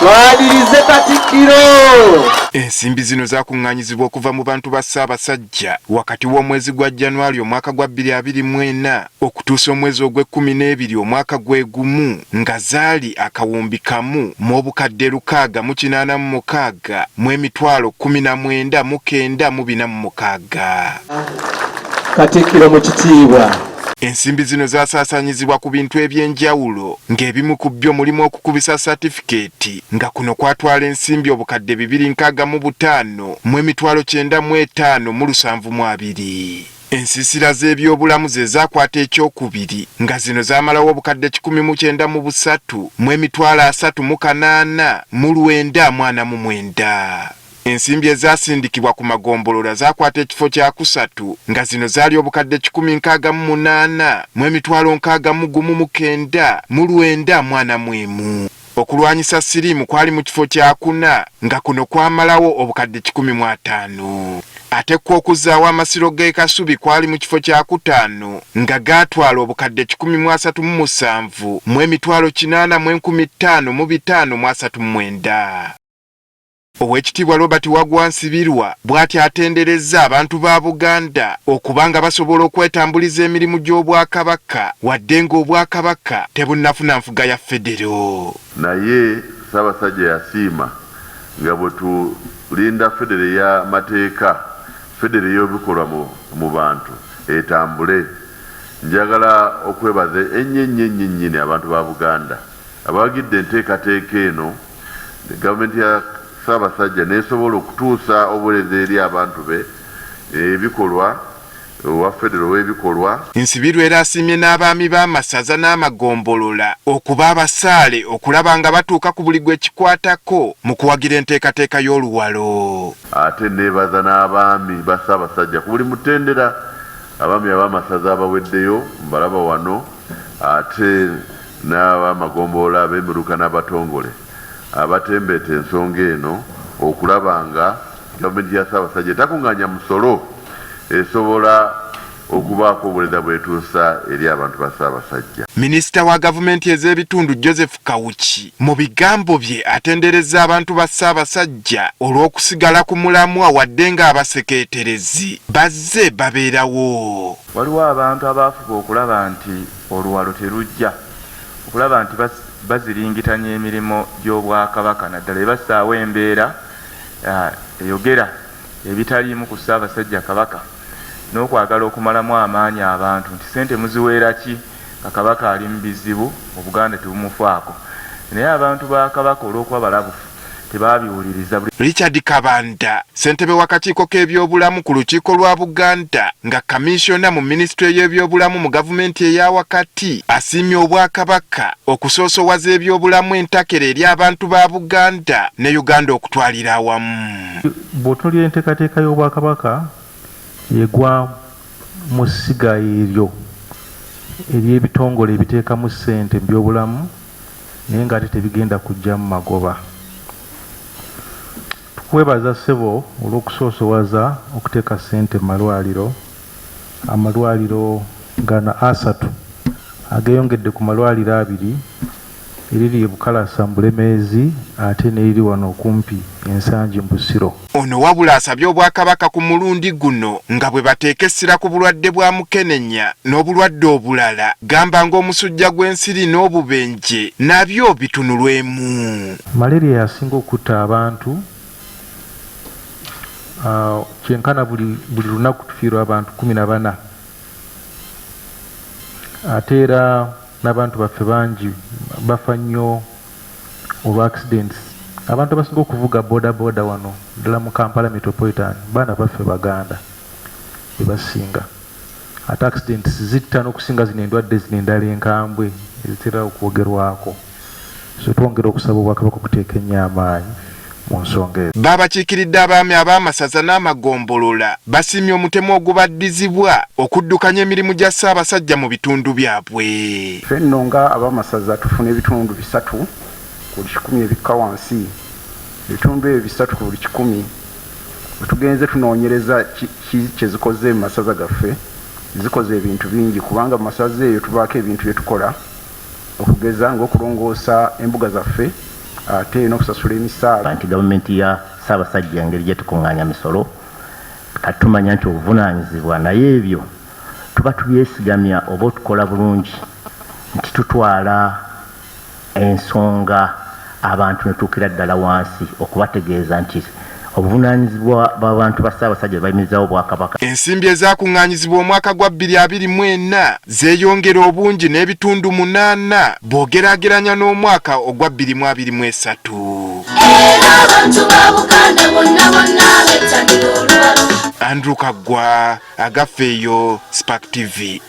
Mwanirize Katikkiro. Ensimbi zino zakuŋŋaanyizibwa okuva mu bantu ba Ssaabasajja wakati w'omwezi gwa January omwaka gwa 2024 okutuusa omwezi ogw'Ekkumi omwaka gwe gumu nga zaali akawumbi kamu mu obukadde 686 mu emitwalo 19,946. Katikkiro mu kitiibwa. Ensimbi zino zasaasaanyizibwa ku bintu eby'enjawulo ng'ebimu ku byo mulimu okukubisa satifikeeti nga kuno kwatwala ensimbi obukadde 265 mu emitwalo 95,720. Ensiisira z'ebyobulamu ze zaakwata ekyokubiri nga zino zaamalawo obukadde 193 mu emitwalo 38,949. Ensimbi ezasindikibwa ku magombolola zaakwata ekifo kya kusatu nga zino zaali obukadde 168 mu emitwalo 61,941. Okulwanyisa siriimu kwali mu kifo kya kuna nga kuno kwamalawo obukadde 15. Ate kw'okuzaawo amasiro g'e Kasubi kwali mu kifo kya kutaano nga gaatwala obukadde 137 mu emitwalo 80,539. Oweekitiibwa Robert Waggwa Nsibirwa bw'ati atenderezza abantu ba Buganda okuba nga basobola okwetambuliza emirimu gy'Obwakabaka wadde ng'Obwakabaka tebunnafuna nfuga ya federo. Naye Ssaabasajja yasiima nga bwe tulinda federo y'amateeka, federo y'ebikolwa mu bantu etambule. Njagala okwebaza ennyo abantu ba Buganda abawagidde enteekateeka eno gavumenti ya Ssaabasajja nesobola okutuusa obuweereza eri abantu be ebikolwa wa federo w'ebikolwa. Nsibirwa era asiimye n'abaami b'amasaza n'amagombolola okuba abasaale okulaba nga batuuka ku buli gwe kikwatako mu kuwagira enteekateeka y'oluwalo. Ate neebaza n'abaami ba Ssaabasajja ku buli mutendera, abaami ab'amasaza abaweddeyo mbalaba wano, ate n'abamagombolola ab'emiruka n'abatongole abatembeeta ensonga eno okulaba nga gavumenti ya Ssaabasajja etakuŋŋaanya musolo esobola okubaako obuweereza bw'etuusa eri abantu ba Ssaabasajja. Minisita wa gavumenti ez'ebitundu Joseph Kawuki mu bigambo bye atenderezza abantu ba Ssaabasajja olw'okusigala ku mulamwa wadde ng'abasekeeterezi bazze babeerawo. Waliwo abantu abaafuba okulaba nti oluwalo terujja, okulaba nti baziringitanya emirimu gy'Obwakabaka naddala ebasaawo embeera eyogera ebitaliimu ku Ssaabasajja Kabaka n'okwagala okumalamu amaanyi abantu nti ssente muziweera ki nga Kabaka ali mu bizibu mu Buganda tebumufaako. Naye abantu ba Kabaka olw'okuba balabufu tebabiwuliriza. Richard Kabanda ssentebe w'akakiiko k'ebyobulamu ku lukiiko lwa Buganda nga kamisiyona mu minisitule y'ebyobulamu mu gavumenti eya wakati asiimye Obwakabaka okusoosowaza ebyobulamu entakera eri abantu ba Buganda ne Uganda okutwalira awamu. Bw'otunuulira enteekateeka y'Obwakabaka yegwa mu ssiga eryo ery'ebitongole ebiteekamu ssente mu byobulamu naye ng'ate tebigenda kujja mu magoba. Tukwebaza ssebo olw'okusoosowaza okuteeka ssente mu malwaliro. Amalwaliro gana 3 ageyongedde ku malwaliro 2 eriri e Bukalasa mu Bulemeezi ate n'eriri wano okumpi Ensangi mu Busiro. Ono wabula asabye Obwakabaka ku mulundi guno nga bwe bateeka essira ku bulwadde bwa mukenenya n'obulwadde obulala gamba ng'omusujja gw'ensiri n'obubenje nabyo bitunulwemu. Malaria yasinga okutta abantu kyenkana buli lunaku tufiirwa abantu 14. Ate era n'abantu baffe bangi bafa nnyo olwa accidents. Abantu abasinga okuvuga boda wano ddala mu Kampala Metropolitan baana baffe Baganda be basinga. Ate accidents zitta n'okusinga zino endwadde zino endala enkambwe ezitera okwogerwako. So twongera okusaba Obwakabaka okuteeka ennyo amaanyi mu nsonga ezo. Baabakiikiridde abaami ab'amasaza n'amagombolola basiimye omutemu ogubaddizibwa okuddukanya emirimu gya Ssaabasajja mu bitundu byabwe. Ffenno nga ab'amasaza tufuna ebitundu 3 ku buli 100 ebikka wansi. Ebitundu ebyo 3 ku buli 100 bwe tugenze tunoonyereza kye zikoze mu masaza gaffe, zikoze ebintu bingi kubanga mu masaza eyo tubaako ebintu bye tukola okugeza ng'okulongoosa embuga zaffe ate n'okusasula emisaala. Nti gavumenti ya Ssaabasajja engeri gye tukuŋŋaanya misolo kati tumanya nti obuvunaanyizibwa, naye ebyo tuba tubyesigamya oba otukola bulungi nti tutwala ensonga abantu ne tuukira ddala wansi okubategeeza nti obuvunaanyizibwa bw'abantu ba Ssaabasajja bayimirizaawo Obwakabaka. Ensimbi ezaakuŋŋaanyizibwa omwaka gwa 2024 zeeyongera obungi n'ebitundu 8 bw'ogeraageranya n'omwaka ogwa 2023. Andrew Kaggwa, Agafeeyo, Spark TV.